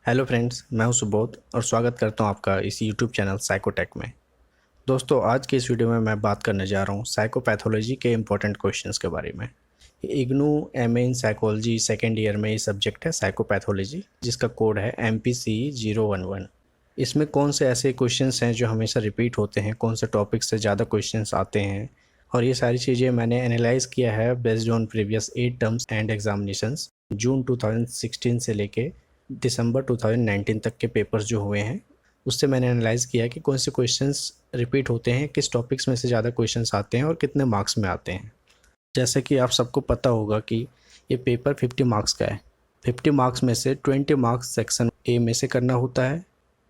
Hello friends, मैं हूं सुबोध और स्वागत करता हूं आपका इस यूट्यूब चैनल साइकोटेक में। दोस्तों, आज के इस वीडियो में मैं बात करने जा रहा हूं साइकोपैथोलॉजी के इम्पोर्टेंट क्वेश्चंस के बारे में। IGNOU MA in psychology second year में ये सब्जेक्ट है साइकोपैथोलॉजी, जिसका कोड है MPC011। इसमें कौन से ऐसे क्वेश्चंस हैं जो हमेशा रिपीट होते हैं, कौन से टॉपिक से ज़्यादा क्वेश्चंस आते हैं, और ये सारी चीज़ें मैंने एनालाइज़ किया है based on previous 8 terms and examinations. जून 2016 से लेके दिसंबर 2019 तक के पेपर्स जो हुए हैं, उससे मैंने एनालाइज़ किया कि कौन से क्वेश्चंस रिपीट होते हैं, किस टॉपिक्स में से ज़्यादा क्वेश्चंस आते हैं और कितने मार्क्स में आते हैं। जैसे कि आप सबको पता होगा कि ये पेपर 50 मार्क्स का है। 50 मार्क्स में से 20 मार्क्स सेक्शन ए में से करना होता है,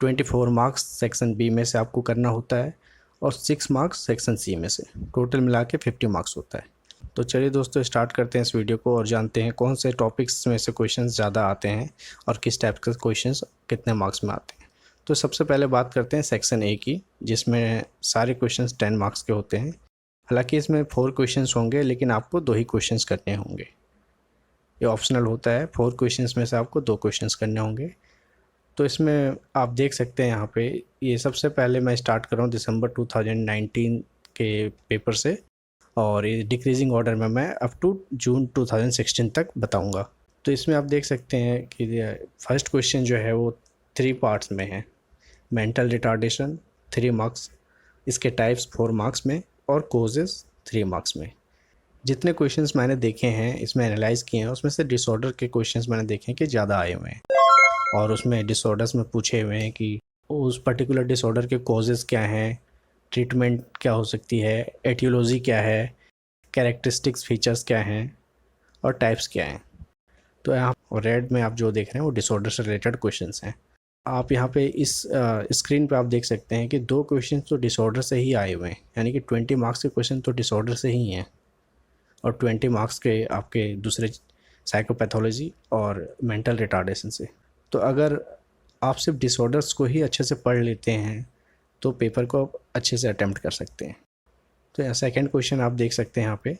24 मार्क्स सेक्शन बी में से आपको करना होता है और 6 मार्क्स सेक्शन सी में से। टोटल मिला के 50 मार्क्स होता है। तो चलिए दोस्तों, स्टार्ट करते हैं इस वीडियो को और जानते हैं कौन से टॉपिक्स में से क्वेश्चंस ज़्यादा आते हैं और किस टाइप के क्वेश्चंस कितने मार्क्स में आते हैं। तो सबसे पहले बात करते हैं सेक्शन ए की, जिसमें सारे क्वेश्चंस 10 मार्क्स के होते हैं। हालांकि इसमें 4 क्वेश्चंस होंगे, लेकिन आपको 2 ही क्वेश्चंस करने होंगे। ये ऑप्शनल होता है, 4 क्वेश्चंस में से आपको 2 क्वेश्चंस करने होंगे। तो इसमें आप देख सकते हैं यहाँ पे, ये सबसे पहले मैं स्टार्ट कर रहा हूँ दिसंबर 2019 के पेपर से, और ये डिक्रीजिंग ऑर्डर में मैं अप टू जून 2016 तक बताऊंगा। तो इसमें आप देख सकते हैं कि फर्स्ट क्वेश्चन जो है वो 3 पार्ट्स में है। मेंटल रिटार्डेशन 3 मार्क्स, इसके टाइप्स 4 मार्क्स में और कोजेस 3 मार्क्स में। जितने क्वेश्चंस मैंने देखे हैं, इसमें एनालाइज किए हैं, उसमें से डिसऑर्डर के क्वेश्चंस मैंने देखे हैं कि ज़्यादा आए हुए हैं, और उसमें डिसऑर्डर्स में पूछे हुए हैं कि उस पर्टिकुलर डिसऑर्डर के कॉजेज़ क्या हैं, ट्रीटमेंट क्या हो सकती है, एटियोलॉजी क्या है, कैरेक्टरिस्टिक्स फीचर्स क्या हैं और टाइप्स क्या हैं। तो यहाँ रेड में आप जो देख रहे हैं वो डिसऑर्डर से रिलेटेड क्वेश्चंस हैं। आप यहाँ पे इस स्क्रीन पे आप देख सकते हैं कि 2 क्वेश्चन तो डिसऑर्डर से ही आए हुए हैं, यानी कि 20 मार्क्स के क्वेश्चन तो डिसऑर्डर से ही हैं और 20 मार्क्स के आपके दूसरे साइकोपैथोलॉजी और मेंटल रिटार्डेशन से। तो अगर आप सिर्फ डिसऑर्डर्स को ही अच्छे से पढ़ लेते हैं तो पेपर को आप अच्छे से अटैम्प्ट कर सकते हैं। तो सेकंड क्वेश्चन आप देख सकते हैं यहाँ पे,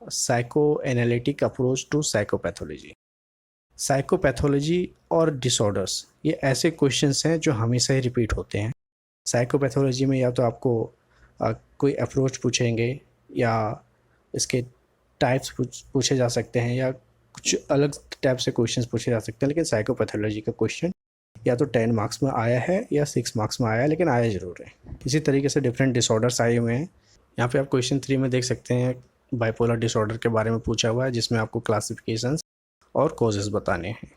psycho analytic approach to psychopathology. Psychopathology और डिसऑर्डर्स, ये ऐसे क्वेश्चंस हैं जो हमेशा ही रिपीट होते हैं। साइकोपैथोलॉजी में या तो आपको कोई अप्रोच पूछेंगे, या इसके टाइप्स पूछे जा सकते हैं, या कुछ अलग टाइप से क्वेश्चंस पूछे जा सकते हैं। लेकिन साइकोपैथोलॉजी का क्वेश्चन या तो 10 मार्क्स में आया है या 6 मार्क्स में आया है, लेकिन आया ज़रूर है। इसी तरीके से डिफरेंट डिसऑर्डर्स आए हुए हैं। यहाँ पे आप क्वेश्चन 3 में देख सकते हैं, बाइपोलर डिसऑर्डर के बारे में पूछा हुआ है, जिसमें आपको क्लासिफिकेशंस और कॉजेज़ बताने हैं।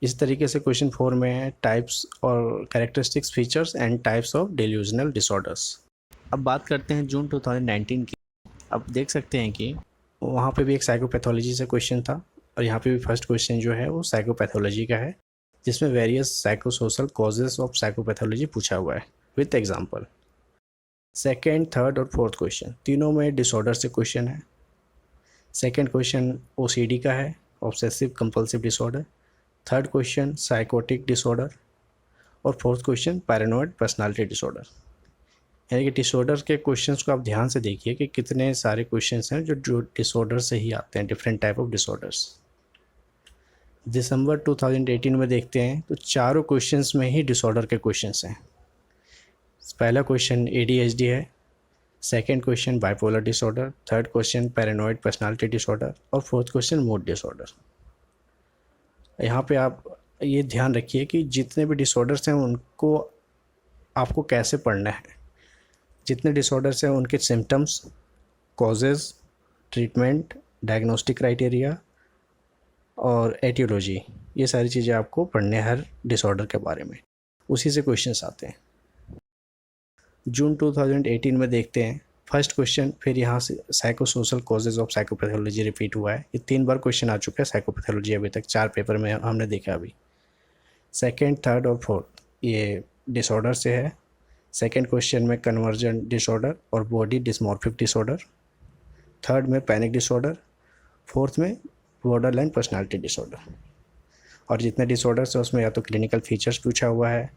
इस तरीके से क्वेश्चन 4 में है टाइप्स और characteristics features and types of delusional disorders. अब बात करते हैं जून 2019 की। अब देख सकते हैं कि वहाँ पे भी एक साइकोपैथोलॉजी से क्वेश्चन था, और यहाँ पे भी फर्स्ट क्वेश्चन जो है वो साइकोपैथोलॉजी का है, जिसमें various psychosocial causes of psychopathology पूछा हुआ है विथ एग्जाम्पल। सेकेंड, थर्ड और फोर्थ क्वेश्चन तीनों में डिसऑर्डर से क्वेश्चन है। सेकेंड क्वेश्चन OCD का है, obsessive compulsive disorder. Third question psychotic disorder, और fourth question paranoid personality disorder. यानी कि डिसऑर्डर के क्वेश्चंस को आप ध्यान से देखिए कि कितने सारे क्वेश्चंस हैं जो डिसऑर्डर से ही आते हैं, डिफरेंट टाइप ऑफ डिसऑर्डर्स। दिसंबर 2018 में देखते हैं तो चारों क्वेश्चंस में ही डिसऑर्डर के क्वेश्चंस हैं। पहला क्वेश्चन ADHD है, second question bipolar disorder, third question paranoid personality disorder और फोर्थ क्वेश्चन मूड डिसऑर्डर। यहाँ पे आप ये ध्यान रखिए कि जितने भी डिसऑर्डर्स हैं उनको आपको कैसे पढ़ना है। जितने डिसऑर्डर्स हैं उनके symptoms, causes, treatment, diagnostic criteria और एटियोलॉजी, ये सारी चीज़ें आपको पढ़ने हर डिसऑर्डर के बारे में। उसी से क्वेश्चंस आते हैं। जून 2018 में देखते हैं फर्स्ट क्वेश्चन, फिर यहाँ से psychosocial causes of psychopathology repeat हुआ है। ये 3 बार क्वेश्चन आ चुका है साइकोपैथोलॉजी, अभी तक 4 पेपर में हमने देखा अभी। सेकेंड, थर्ड और फोर्थ ये डिसऑर्डर से है। सेकेंड क्वेश्चन में कन्वर्जन डिसऑर्डर और बॉडी डिसमॉर्फिक डिसऑर्डर, थर्ड में पैनिक डिसऑर्डर, फोर्थ में बॉर्डरलाइन पर्सनालिटी डिसऑर्डर। और जितने डिसऑर्डर्स हैं उसमें या तो क्लिनिकल फीचर्स पूछा हुआ है,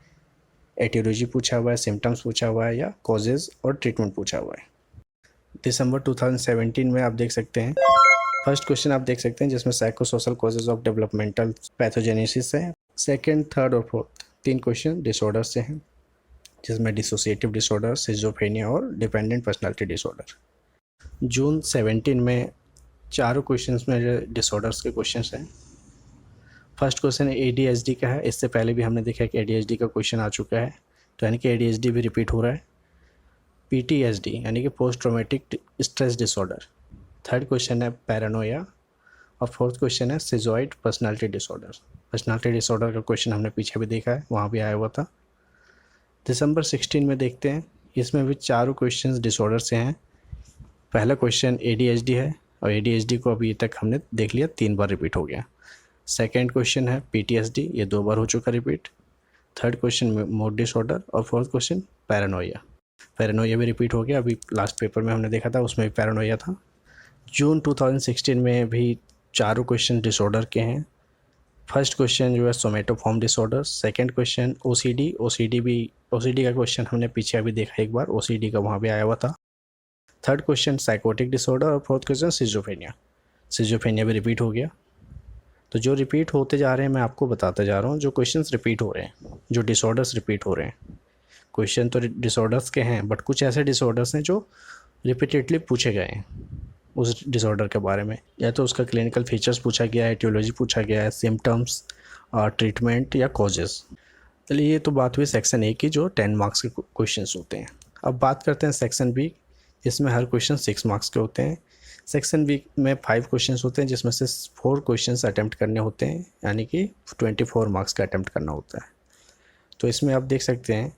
एटियोलॉजी पूछा हुआ है, सिम्टम्स पूछा हुआ है, या कॉजेज़ और ट्रीटमेंट पूछा हुआ है। दिसंबर 2017 में आप देख सकते हैं फर्स्ट क्वेश्चन आप देख सकते हैं, जिसमें psychosocial causes of developmental pathogenesis है। सेकंड, थर्ड और फोर्थ 3 क्वेश्चन डिसऑर्डर से हैं, जिसमें डिसोसिएटिव डिसऑर्डर, सिजोफ्रेनिया और डिपेंडेंट पर्सनालिटी डिसऑर्डर। जून 17 में चारों क्वेश्चंस में डिसऑर्डर्स के क्वेश्चंस हैं। फर्स्ट क्वेश्चन ADHD का है। इससे पहले भी हमने देखा कि ADHD का क्वेश्चन आ चुका है, तो यानी कि ADHD भी रिपीट हो रहा है। PTSD यानी कि post traumatic stress disorder. Third question है पैरानोया और फोर्थ क्वेश्चन है सिजोइड पर्सनालिटी डिसऑर्डर। पर्सनालिटी डिसऑर्डर का क्वेश्चन हमने पीछे भी देखा है, वहाँ भी आया हुआ था। दिसंबर 16 में देखते हैं, इसमें भी चारों क्वेश्चंस डिसऑर्डर से हैं। पहला क्वेश्चन ADHD है और ADHD को अभी तक हमने देख लिया, 3 बार रिपीट हो गया। सेकंड क्वेश्चन है PTSD, ये 2 बार हो चुका repeat. Third question mood disorder और फोर्थ क्वेश्चन पैरानोया। पैरानोया भी रिपीट हो गया, अभी लास्ट पेपर में हमने देखा था, उसमें भी पैरानोया था। जून 2016 में भी चारों क्वेश्चन डिसऑर्डर के हैं। फर्स्ट क्वेश्चन जो है somatoform disorder. Second question OCD का क्वेश्चन हमने पीछे अभी देखा एक बार, OCD का वहाँ भी आया हुआ था। थर्ड क्वेश्चन साइकोटिक डिसऑर्डर और फोर्थ क्वेश्चन सिजोफ्रेनिया भी रिपीट हो गया। तो जो रिपीट होते जा रहे हैं मैं आपको बताता जा रहा हूँ, जो क्वेश्चंस रिपीट हो रहे हैं, जो डिसऑर्डर्स रिपीट हो रहे हैं। क्वेश्चन तो डिसऑर्डर्स के हैं, बट कुछ ऐसे डिसऑर्डर्स हैं जो रिपीटेडली पूछे गए हैं उस डिसऑर्डर के बारे में, या तो उसका क्लिनिकल फीचर्स पूछा गया है, एटियोलॉजी पूछा गया है, सिम्टम्स, ट्रीटमेंट या कॉजेज़। चलिए ये तो बात हुई सेक्शन ए की, जो 10 मार्क्स के क्वेश्चंस होते हैं। अब बात करते हैं सेक्शन बी। इसमें हर क्वेश्चन 6 मार्क्स के होते हैं। सेक्शन बी में 5 क्वेश्चंस होते हैं, जिसमें से 4 क्वेश्चंस अटैम्प्ट करने होते हैं, यानी कि 24 मार्क्स का अटैम्प्ट करना होता है। तो इसमें आप देख सकते हैं,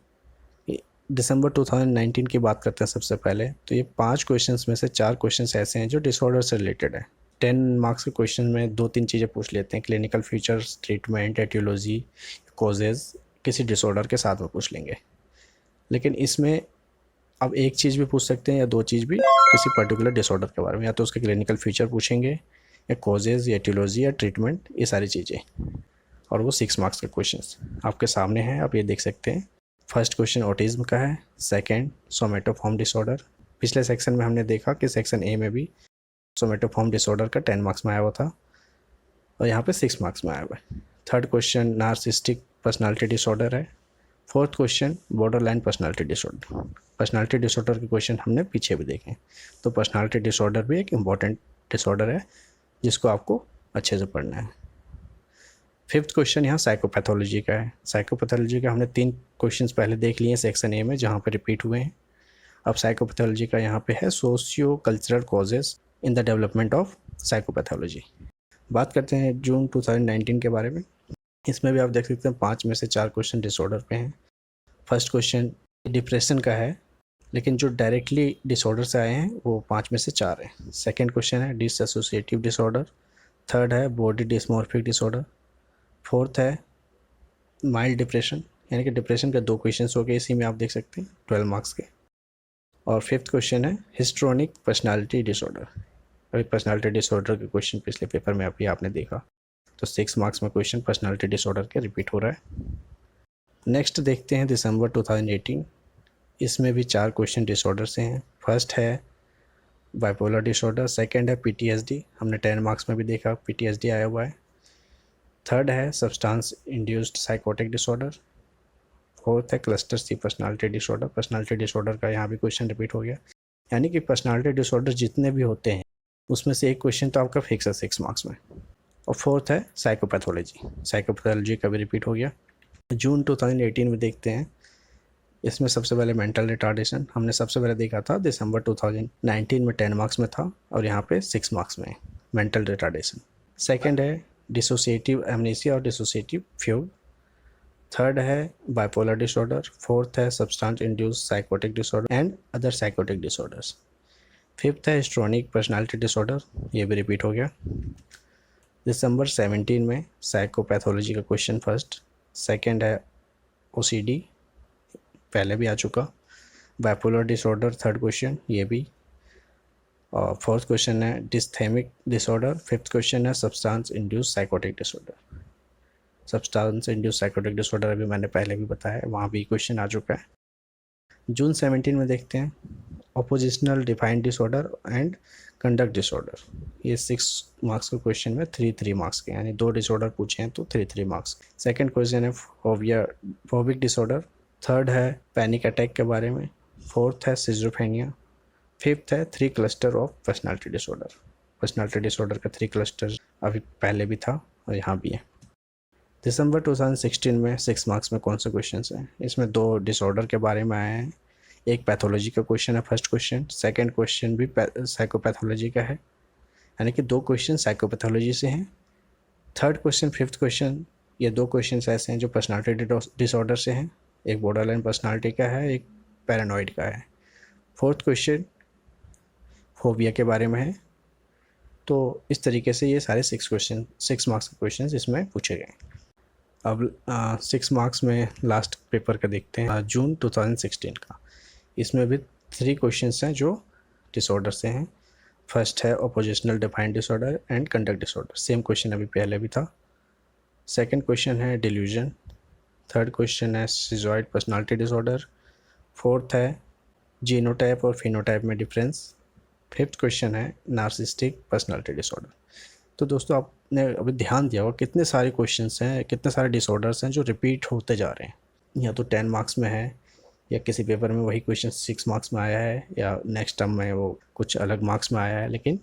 दिसंबर 2019 की बात करते हैं सबसे पहले। तो ये 5 क्वेश्चंस में से 4 क्वेश्चंस ऐसे हैं जो डिसऑर्डर से रिलेटेड है। 10 मार्क्स के क्वेश्चन में 2-3 चीज़ें पूछ लेते हैं, clinical features, treatment, aetiology, causes, किसी डिसऑर्डर के साथ में पूछ लेंगे। लेकिन इसमें अब एक चीज़ भी पूछ सकते हैं या 2 चीज़ भी किसी पर्टिकुलर डिसऑर्डर के बारे में, या तो उसके क्लिनिकल फीचर पूछेंगे या कॉजेज़ या एटियोलॉजी या ट्रीटमेंट, ये सारी चीज़ें। और वो 6 मार्क्स के क्वेश्चंस आपके सामने हैं, आप ये देख सकते हैं। फर्स्ट क्वेश्चन ऑटिज़म का है। Second somatoform disorder. पिछले सेक्शन में हमने देखा कि सेक्शन ए में भी सोमेटोफॉर्म डिसऑर्डर का 10 मार्क्स में आया हुआ था, और यहाँ पे 6 मार्क्स में आया हुआ है। Third question narcissistic personality disorder है। Fourth question borderline personality disorder. Personality disorder के क्वेश्चन हमने पीछे भी देखे, तो पर्सनालिटी डिसऑर्डर भी एक इम्पॉर्टेंट डिसऑर्डर है जिसको आपको अच्छे से पढ़ना है। फिफ्थ क्वेश्चन यहाँ साइकोपैथोलॉजी का है। साइकोपैथोलॉजी का हमने 3 क्वेश्चंस पहले देख लिए हैं सेक्शन ए में, जहाँ पर रिपीट हुए हैं। अब साइकोपैथोलॉजी का यहाँ पे है socio cultural causes in the development of psychopathology. बात करते हैं जून 2019 के बारे में। इसमें भी आप देख सकते हैं 5 में से 4 क्वेश्चन डिसऑर्डर पे हैं। फर्स्ट क्वेश्चन डिप्रेशन का है, लेकिन जो डायरेक्टली डिसऑर्डर से आए हैं वो 5 में से 4 हैं। सेकेंड क्वेश्चन है डिसएसोसिएटिव डिसऑर्डर। थर्ड है बॉडी डिस्मॉर्फिक डिसऑर्डर। फोर्थ है माइल्ड डिप्रेशन, यानी कि डिप्रेशन के 2 क्वेश्चंस हो गए इसी में, आप देख सकते हैं 12 मार्क्स के। और फिफ्थ क्वेश्चन है हिस्ट्रोनिक पर्सनालिटी डिसऑर्डर। अभी पर्सनालिटी डिसऑर्डर के क्वेश्चन पिछले पेपर में अभी आपने देखा, तो 6 मार्क्स में क्वेश्चन पर्सनालिटी डिसऑर्डर के रिपीट हो रहा है। नेक्स्ट देखते हैं दिसंबर 2018। इसमें भी 4 क्वेश्चन डिसऑर्डर से हैं। फर्स्ट है बाइपोलर डिसऑर्डर। सेकंड है PTSD, हमने 10 मार्क्स में भी देखा PTSD आया हुआ है। थर्ड है substance induced psychotic disorder. Fourth है cluster C personality disorder. Personality disorder का यहाँ भी क्वेश्चन रिपीट हो गया, यानी कि पर्सनालिटी डिसऑर्डर जितने भी होते हैं उसमें से एक क्वेश्चन तो आपका फिक्स है 6 मार्क्स में। और फोर्थ है साइकोपैथोलॉजी। साइकोपैथोलॉजी का भी रिपीट हो गया। जून 2018 में देखते हैं। इसमें सबसे पहले मेंटल रिटार्डेशन हमने सबसे पहले देखा था, दिसंबर 2019 में 10 मार्क्स में था, और यहाँ पे 6 मार्क्स में मेंटल रिटार्डेशन। सेकंड है डिसोसिएटिव एमनेसिया और डिसोसिएटिव फ्यूग। थर्ड है बाइपोलर डिसऑर्डर। फोर्थ है substance induced psychotic disorder and other psychotic disorders. Fifth है हिस्ट्रोनिक पर्सनालिटी डिसऑर्डर, ये भी रिपीट हो गया। दिसंबर 17 में साइकोपैथोलॉजी का क्वेश्चन फर्स्ट। सेकंड है OCD, पहले भी आ चुका। बाइपोलर डिसऑर्डर थर्ड क्वेश्चन, ये भी। और फोर्थ क्वेश्चन है डिस्थेमिक डिसऑर्डर। फिफ्थ क्वेश्चन है substance induced psychotic disorder. Substance induced psychotic disorder अभी मैंने पहले भी बताया, वहाँ भी क्वेश्चन आ चुका है। जून 17 में देखते हैं oppositional defiant disorder and conduct disorder, ये 6 मार्क्स का क्वेश्चन में 3 मार्क्स के, यानी 2 डिसऑर्डर पूछे हैं तो 3 मार्क्स। सेकंड क्वेश्चन है फोबिक डिसऑर्डर। थर्ड है पैनिक अटैक के बारे में। फोर्थ है सिजोफ्रेनिया। फिफ्थ है 3 cluster of personality disorder. Personality disorder का 3 क्लस्टर अभी पहले भी था और यहाँ भी है। दिसंबर 2016 में 6 मार्क्स में कौन से क्वेश्चन हैं? इसमें 2 डिसऑर्डर के बारे में आए हैं। एक पैथोलॉजी का क्वेश्चन है फर्स्ट क्वेश्चन, सेकंड क्वेश्चन भी साइकोपैथोलॉजी का है, यानी कि 2 क्वेश्चन साइकोपैथोलॉजी से हैं। थर्ड क्वेश्चन, फिफ्थ क्वेश्चन, ये 2 क्वेश्चन ऐसे हैं जो पर्सनालिटी डिसऑर्डर से हैं। एक बॉर्डरलाइन पर्सनालिटी का है, एक पैरानॉइड का है। फोर्थ क्वेश्चन फोबिया के बारे में है। तो इस तरीके से ये सारे 6 मार्क्स के क्वेश्चन इसमें पूछे गए। अब 6 मार्क्स में लास्ट पेपर का देखते हैं, जून 2016 का। इसमें भी 3 क्वेश्चंस हैं जो डिसऑर्डर से हैं। फर्स्ट है oppositional defiant disorder and conduct disorder, same question अभी पहले भी था। सेकंड क्वेश्चन है डिल्यूजन। थर्ड क्वेश्चन है सिजॉइड पर्सनालिटी डिसऑर्डर। फोर्थ है जीनोटाइप और फिनोटाइप में डिफरेंस। फिफ्थ क्वेश्चन है नार्सिस्टिक पर्सनालिटी डिसऑर्डर। तो दोस्तों आपने अभी ध्यान दिया होगा कितने सारे क्वेश्चंस हैं, कितने सारे डिसऑर्डर्स हैं जो रिपीट होते जा रहे हैं। या तो 10 मार्क्स में है, या किसी पेपर में वही क्वेश्चन 6 मार्क्स में आया है, या नेक्स्ट टर्म में वो कुछ अलग मार्क्स में आया है, लेकिन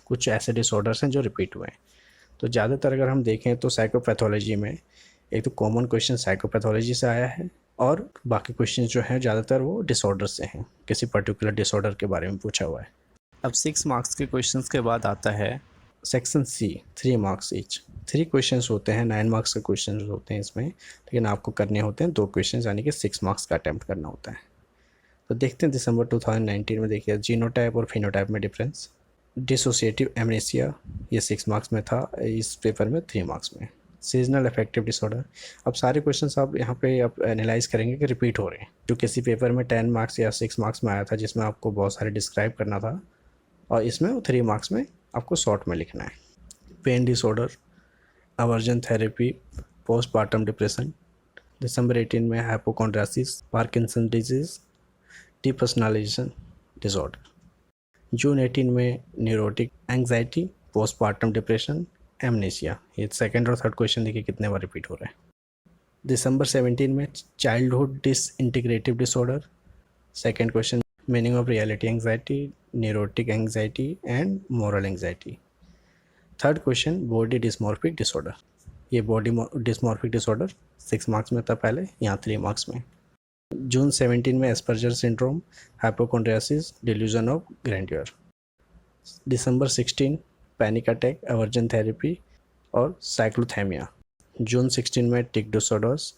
कुछ ऐसे डिसऑर्डर्स हैं जो रिपीट हुए हैं। तो ज़्यादातर अगर हम देखें तो साइकोपैथोलॉजी में एक तो कॉमन क्वेश्चन साइकोपैथोलॉजी से आया है, और बाकी क्वेश्चन जो हैं ज़्यादातर वो डिसऑर्डर से हैं, किसी पर्टिकुलर डिसऑर्डर के बारे में पूछा हुआ है। अब 6 मार्क्स के क्वेश्चंस के बाद आता है section C, 3 marks each. 3 questions होते हैं, 9 मार्क्स के क्वेश्चंस होते हैं इसमें, लेकिन आपको करने होते हैं 2 क्वेश्चंस, यानी कि 6 मार्क्स का अटैम्प्ट करना होता है। तो देखते हैं दिसंबर 2019 में, देखिए जीनोटाइप और फिनोटाइप में डिफरेंस। डिसोसिएटिव एमनेसिया, ये 6 मार्क्स में था, इस पेपर में 3 मार्क्स में। सीजनल अफेक्टिव डिसऑर्डर, अब सारे क्वेश्चंस आप यहाँ पे आप एनालाइज करेंगे कि रिपीट हो रहे हैं। जो किसी पेपर में 10 मार्क्स या 6 मार्क्स में आया था जिसमें आपको बहुत सारे डिस्क्राइब करना था, और इसमें वो 3 मार्क्स में आपको शॉर्ट में लिखना है। Pain disorder, aversion therapy, postpartum depression. दिसंबर 18 में hypochondriasis, Parkinson disease, depersonalisation disorder. जून 18 में neurotic anxiety, postpartum depression, amnesia. ये सेकंड और थर्ड क्वेश्चन देखिए कितने बार रिपीट हो रहे हैं। दिसंबर 17 में childhood disintegrative disorder, second question meaning of reality anxiety, neurotic anxiety and moral anxiety. Third question body dysmorphic disorder, ये बॉडी डिस्मॉर्फिक डिसऑर्डर 6 मार्क्स में था पहले, यहाँ 3 मार्क्स में। जून 17 में Asperger syndrome, hypochondriasis, delusion of grandeur. December 16 panic attack, aversion therapy और साइक्लोथैमिया। जून 16 में टिक disorders,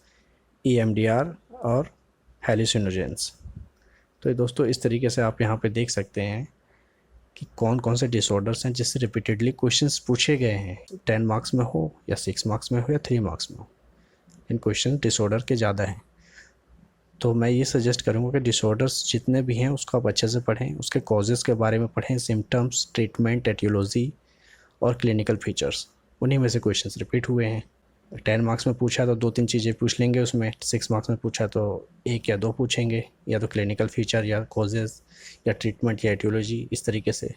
EMDR और हेलुसिनोजेंस। तो दोस्तों इस तरीके से आप यहाँ पे देख सकते हैं कि कौन कौन से डिसऑर्डर्स हैं जिससे रिपीटेडली क्वेश्चंस पूछे गए हैं, 10 मार्क्स में हो या 6 मार्क्स में हो या 3 मार्क्स में हो। इन क्वेश्चन डिसऑर्डर के ज़्यादा हैं, तो मैं ये सजेस्ट करूँगा कि डिसऑर्डर्स जितने भी हैं उसको आप अच्छे से पढ़ें, उसके कॉजेज़ के बारे में पढ़ें, सिम्टम्स, ट्रीटमेंट, एटियोलॉजी और क्लिनिकल फीचर्स, उन्हीं में से क्वेश्चंस रिपीट हुए हैं। 10 मार्क्स में पूछा तो 2-3 चीज़ें पूछ लेंगे उसमें, 6 मार्क्स में पूछा तो 1 या 2 पूछेंगे, या तो क्लिनिकल फीचर या कॉजेज़ या ट्रीटमेंट या एटियोलॉजी, इस तरीके से।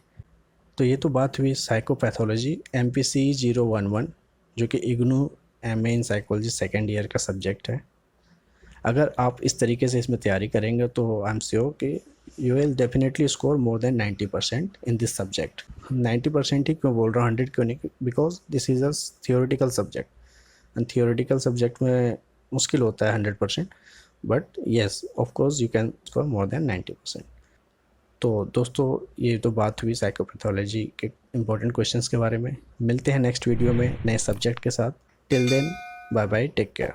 तो ये तो बात हुई साइकोपैथोलॉजी MPC 011, जो कि IGNOU MA in psychology second year का सब्जेक्ट है। अगर आप इस तरीके से इसमें तैयारी करेंगे तो आई एम श्योर कि you will definitely score more than 90% in this subject. 90% ही क्यों बोल रहा हूँ, 100 क्यों नहीं, because this is a theoretical subject, and theoretical subject में मुश्किल होता है 100%, but yes of course you can score more than 90%। तो दोस्तों ये तो बात हुई साइकोपैथोलॉजी के इम्पोर्टेंट क्वेश्चंस के बारे में। मिलते हैं नेक्स्ट वीडियो में नए सब्जेक्ट के साथ। Till then bye bye, take care.